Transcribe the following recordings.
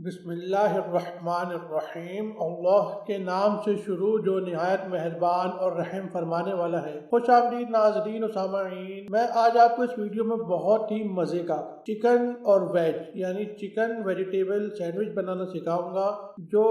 बिस्मिल्लाहिर्रहमानिर्रहीम। अल्लाह के नाम से शुरू जो निहायत मेहरबान और रहम फरमाने वाला है। खुशामदीद नाज़रीन और सामाईन, मैं आज आपको इस वीडियो में बहुत ही मज़े का चिकन और वेज यानी चिकन वेजिटेबल सैंडविच बनाना सिखाऊंगा, जो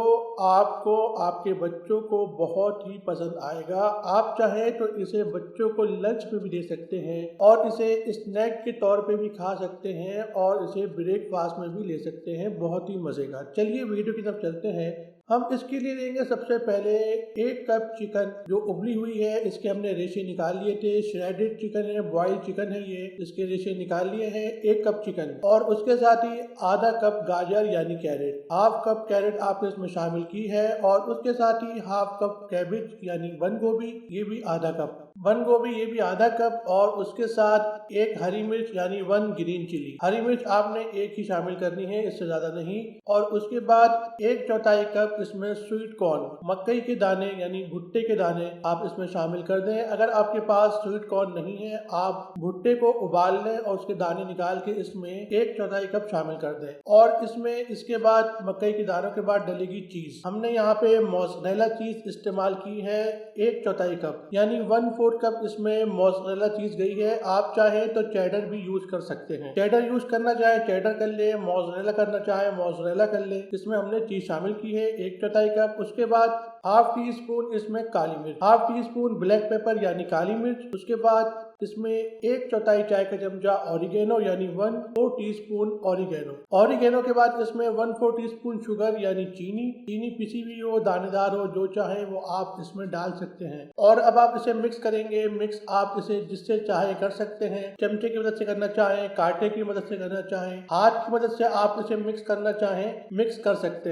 आपको आपके बच्चों को बहुत ही पसंद आएगा। आप चाहें तो इसे बच्चों को लंच में भी दे सकते हैं और इसे स्नैक के तौर पे भी खा सकते हैं और इसे ब्रेकफास्ट में भी ले सकते हैं। बहुत ही मज़े का। चलिए वीडियो की तरफ चलते हैं। हम इसके लिए लेंगे सबसे पहले 1 कप चिकन जो उबली हुई है। इसके हमने रेशे निकाल लिए थे। श्रेडेड चिकन है, बॉइल्ड चिकन है, ये इसके रेशे निकाल लिए हैं। 1 कप चिकन और उसके साथ ही आधा कप गाजर यानी कैरेट, हाफ कप कैरेट आपने इसमें शामिल की है और उसके साथ ही हाफ कप कैबिज यानी बंद गोभी, ये भी आधा कप बंद गोभी, ये भी आधा कप और उसके साथ 1 हरी मिर्च यानी 1 ग्रीन चिली। हरी मिर्च आपने 1 ही शामिल करनी है, इससे ज्यादा नहीं। और उसके बाद 1/4 कप इसमें स्वीट कॉर्न, मकई के दाने यानी भुट्टे के दाने आप इसमें शामिल कर दें। अगर आपके पास स्वीट कॉर्न नहीं है, आप भुट्टे को उबाल लें और उसके दाने निकाल के इसमें 1/4 कप शामिल कर दें। और इसमें इसके बाद मकई के दानों के बाद डलेगी चीज। हमने यहाँ पे मोज़रेला चीज इस्तेमाल की है 1/4 कप यानी 1/4 कप इसमें मोज़रेला चीज गई है। आप चाहे तो चेडर भी यूज कर सकते हैं। चेडर यूज करना चाहे चेडर कर ले, मोज़रेला करना चाहे मोज़रेला कर ले। इसमें हमने चीज शामिल की है 1/4 कप। उसके बाद हाफ टी स्पून इसमें काली मिर्च, half tea spoon black pepper यानी काली मिर्च। उसके बाद इसमें 1/4 चाय का चमचा ऑरिगेनो यानी 1/4 टीस्पून ऑरिगेनो। ऑरिगेनो के बाद इसमें 1/4 टीस्पून शुगर यानी चीनी पिसी हुई हो, दानेदार हो, जो चाहे वो आप इसमें डाल सकते हैं। और अब आप इसे मिक्स करेंगे। मिक्स आप इसे जिससे चाहे कर सकते हैं, चमचे की मदद से करना चाहें, कांटे की मदद से करना चाहें, हाथ की मदद से आप इसे मिक्स करना चाहें, मिक्स कर सकते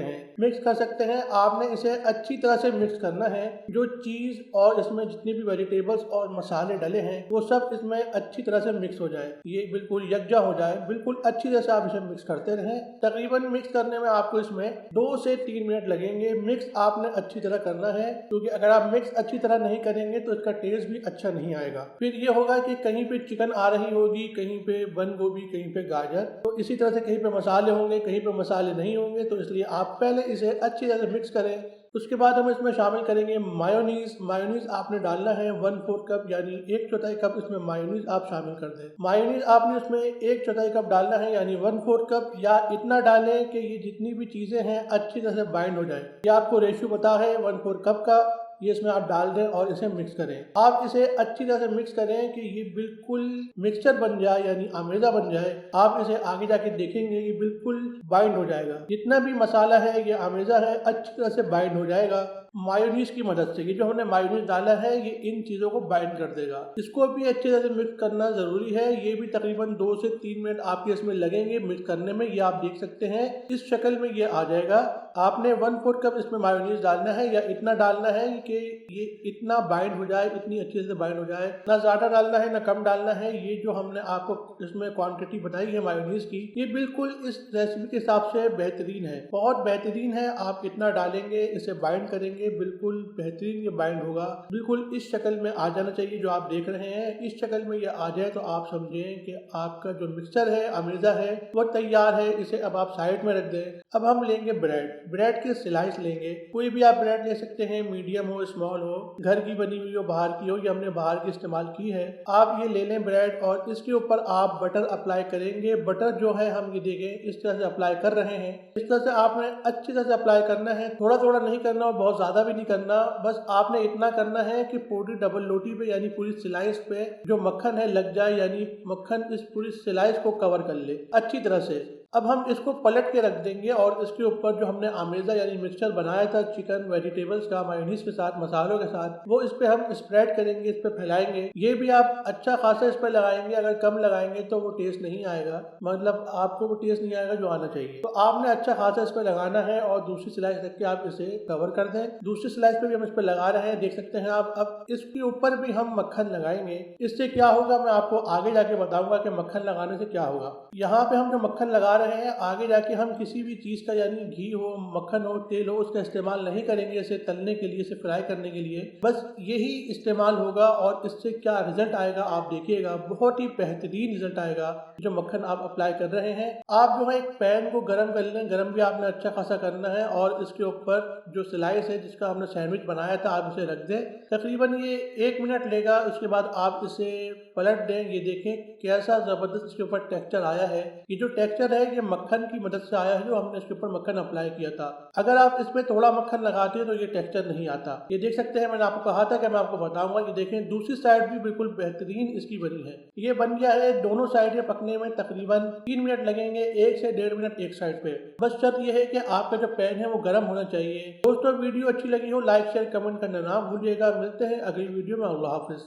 हैं। आपने इसे अच्छी तरह से मिक्स करना है। जो चीज और इसमें जितनी भी वेजिटेबल्स और मसाले डले हैं वो सब इसमें अच्छी तरह से मिक्स हो जाए, ये बिल्कुल यकजा हो जाए। बिल्कुल अच्छी तरह से आप इसे मिक्स करते रहें। तकरीबन मिक्स करने में आपको इसमें 2 से 3 मिनट लगेंगे। मिक्स आपने अच्छी तरह करना है, क्योंकि अगर आप मिक्स अच्छी तरह नहीं करेंगे तो इसका टेस्ट भी अच्छा नहीं आएगा। फिर ये होगा कि कहीं पे चिकन आ रही होगी, कहीं पे बंद गोभी, कहीं पे गाजर, तो इसी तरह से कहीं पे मसाले होंगे, कहीं पे मसाले नहीं होंगे। तो इसलिए आप पहले इसे अच्छी तरह से मिक्स करें। उसके बाद हम इसमें शामिल करेंगे मायोनीज। मायोनीज आपने डालना है 1/4 कप यानी 1/4 कप इसमें मायोनीज आप शामिल कर दें। मायोनीज आपने इसमें 1/4 कप डालना है यानी 1/4 कप, या इतना डालें कि ये जितनी भी चीजें हैं अच्छी तरह से बाइंड हो जाए। ये आपको रेशियो पता है 1/4 कप का, ये इसमें आप डाल दें और इसे मिक्स करें। आप इसे अच्छी तरह से मिक्स करें कि ये बिल्कुल मिक्सचर बन जाए यानी आमेजा बन जाए। आप इसे आगे जाके देखेंगे ये बिल्कुल बाइंड हो जाएगा। जितना भी मसाला है, ये आमेजा है, अच्छी तरह से बाइंड हो जाएगा मायोनीज की मदद से। ये जो हमने मायोनीज डाला है ये इन चीजों को बाइंड कर देगा। इसको भी अच्छी तरह से मिक्स करना जरूरी है। ये भी तकरीबन 2 से 3 मिनट आपके इसमें लगेंगे मिक्स करने में। ये आप देख सकते हैं इस शक्ल में ये आ जाएगा। आपने 1/4 कप इसमें मायोनीज डालना है या इतना डालना है कि ये इतना बाइंड हो जाए, इतनी अच्छी तरह से बाइंड हो जाए। ना ज्यादा डालना है ना कम डालना है। ये जो हमने आपको इसमें क्वांटिटी बताई है मायोनीज की, ये बिल्कुल इस रेसिपी के हिसाब से बेहतरीन है, बहुत बेहतरीन है। आप इतना डालेंगे, इसे बाइंड करेंगे, बिल्कुल बेहतरीन ये बाइंड होगा। बिल्कुल इस शक्ल में आ जाना चाहिए जो आप देख रहे हैं। इस शक्ल में ये आ जाए तो आप समझें कि आपका जो मिक्सचर है, अमेजा है, वो तैयार है। इसे अब आप साइड में रख दें। अब हम लेंगे ब्रेड के स्लाइस लेंगे। कोई भी आप ब्रेड ले सकते हैं, मीडियम हो, स्मॉल हो, घर की बनी हुई हो, बाहर की हो। ये हमने बाहर की इस्तेमाल की है। आप ये ले लें ब्रेड और इसके ऊपर आप बटर अप्लाई करेंगे। बटर जो है हम ये देखें इस तरह से अप्लाई कर रहे हैं। इस तरह से आपने अच्छी तरह से अप्लाई करना है। थोड़ा थोड़ा नहीं करना और बहुत ज्यादा भी नहीं करना। बस आपने इतना करना है कि पूरी डबल रोटी पे यानी पूरी स्लाइस पे जो मक्खन है लग जाए, यानी मक्खन इस पूरी स्लाइस को कवर कर ले अच्छी तरह से। अब हम इसको पलट के रख देंगे और इसके ऊपर जो हमने आमेजा यानी मिक्सचर बनाया था चिकन वेजिटेबल्स का मायोनीज के साथ, मसालों के साथ, वो इस पे हम स्प्रेड करेंगे, इस पे फैलाएंगे। ये भी आप अच्छा खासा इस पे लगाएंगे। अगर कम लगाएंगे तो वो टेस्ट नहीं आएगा, मतलब आपको वो टेस्ट नहीं आएगा जो आना चाहिए। तो आपने अच्छा खासा इस पे लगाना है और दूसरी स्लाइस रख के आप इसे कवर कर दें। दूसरी स्लाइस पे भी हम इस पे लगा रहे हैं, देख सकते हैं आप। अब इसके ऊपर भी हम मक्खन लगाएंगे। इससे क्या होगा मैं आपको आगे जाके बताऊंगा कि मक्खन लगाने से क्या होगा। यहाँ पे हम जो मक्खन लगा रहे हैं। आगे जाके हम किसी भी चीज़ का यानी घी हो, मक्खन हो, तेल हो, उसका इस्तेमाल नहीं करेंगे इसे तलने के लिए, इसे फ्राई करने के लिए। बस यही इस्तेमाल होगा और इससे क्या रिजल्ट आएगा आप देखिएगा, बहुत ही बेहतरीन रिजल्ट आएगा। जो मक्खन आप अप्लाई कर रहे हैं, आप जो है एक पैन को गर्म कर लें। गर्म भी आपने अच्छा खासा करना है और इसके ऊपर जो स्लाइस है जिसका हमने सैंडविच बनाया था आप इसे रख दें। तकरीबन ये 1 मिनट लेगा। उसके बाद आप इसे पलट दें। ये देखें कैसा ज़बरदस्त इसके ऊपर टेक्सचर आया है। ये जो टेक्सचर है ये मक्खन की मदद से आया है, जो हमने इसके ऊपर मक्खन अप्लाई किया था। अगर आप इसमें थोड़ा मक्खन लगाते हैं तो ये टेक्सचर नहीं आता। ये देख सकते हैं, मैंने आपको कहा था कि मैं आपको बताऊंगा। ये देखें दूसरी साइड भी बिल्कुल बेहतरीन इसकी बनी है। ये बन गया है। दोनों साइडें पकने में तकरीबन 3 मिनट लगेंगे, 1 से 1.5 मिनट एक साइड पे। बस शर्त यह है कि आपका जो पैन है वो गर्म होना चाहिए। दोस्तों वीडियो अच्छी लगी हो लाइक शेयर कमेंट करना ना भूलिएगा। मिलते हैं अगली वीडियो में। अल्लाह हाफिज।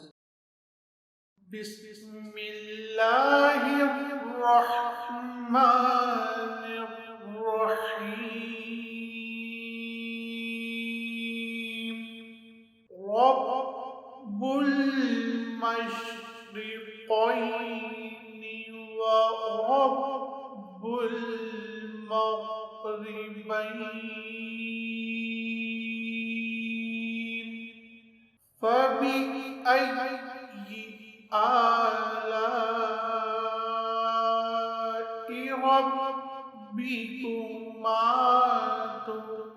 बिस्मिल्लाहिर्रहमानिर्रहीम। रब्बुल मशरिक़ैनि व रब्बुल मग़रिबैन फ़बिअय्यि आलाइ रब्बिकुमा तुकज़्ज़िबान।